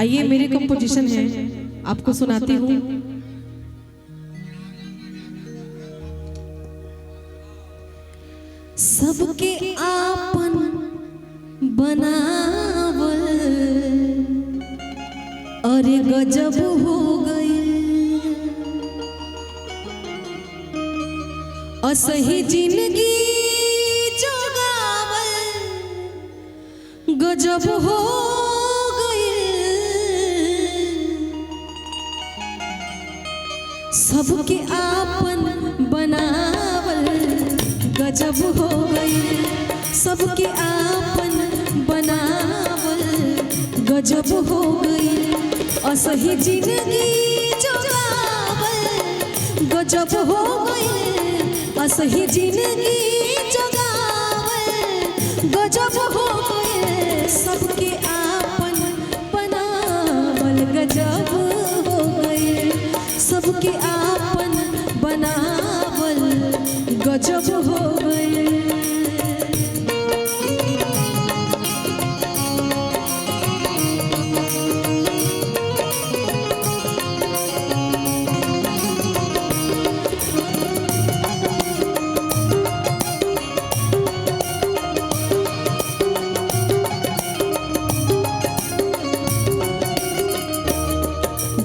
आइए मेरी कंपोजिशन है, आपको सुनाती हूँ। सबके आपन बनावल अरे गजब हो गई, असही जिंदगी जोगावल गजब हो गई। सबके आपन बनावल गजब हो गई, सबके आपन बनावल गजब हो गई, असही जिंदगी जोगावल गजब हो गई, असही जिंदगी जोगावल गजब हो गई। सबके आपन बनावल गजब हो गई, सबके आपन बनावल गजब हो गई।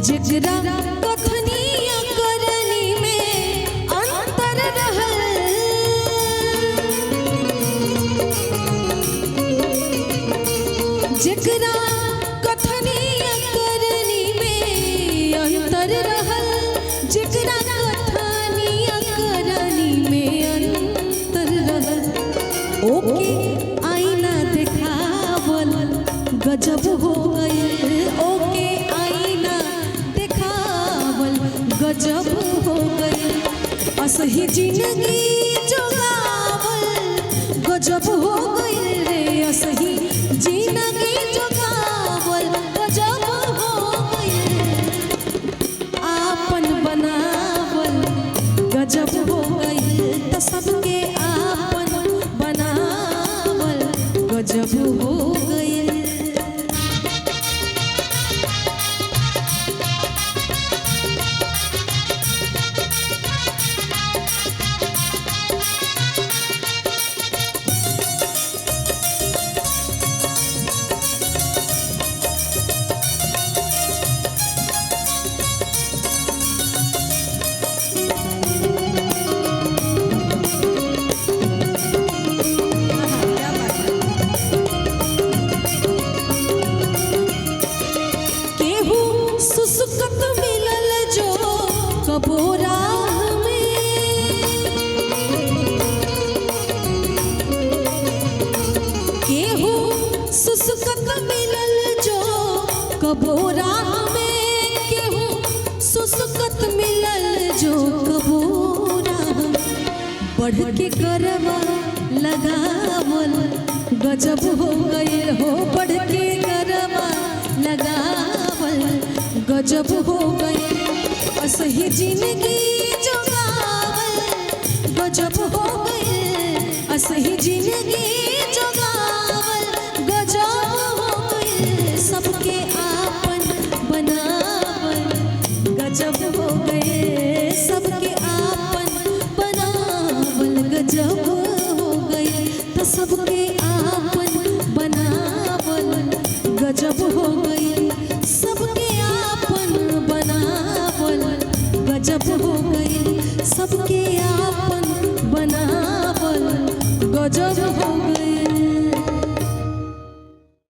जिगरा कथनिया करनी में अंतर रहल, जिगरा कथनिया करनी में अंतर रहल, जिगरा कथनिया करनी में अंतर रहल। ओके आईना देखावल गजब हो गई, ओके गजब हो गई, असही जिंदगी जोगावल गजब हो गई रे, असही जिंदगी जोगावल गजब हो गई। आपन बनावल गजब हो गई, तो सबके आपन बनावल गजब हो गई। सुसुकत मिलल जो कबोरा में, केहू सुसुकत मिलल जो कबोरा में, केहू सुसुकत मिलल जो कबोरा में। बढ़ के करवा लगावल गजब हो गई हो, बढ़ के करवा लगावल गजब हो गई, असही जिंदगी जोगावल गजब हो गई, असही जिंदगी जोगावल गजब हो गई। सबके आपन बनावल गजब हो गए, सबके आपन बनावल गजब हो गई, तो सबके आपन बनावल गजब हो गई, सबके गजब हो गई, सबके आपन बनावल गजब हो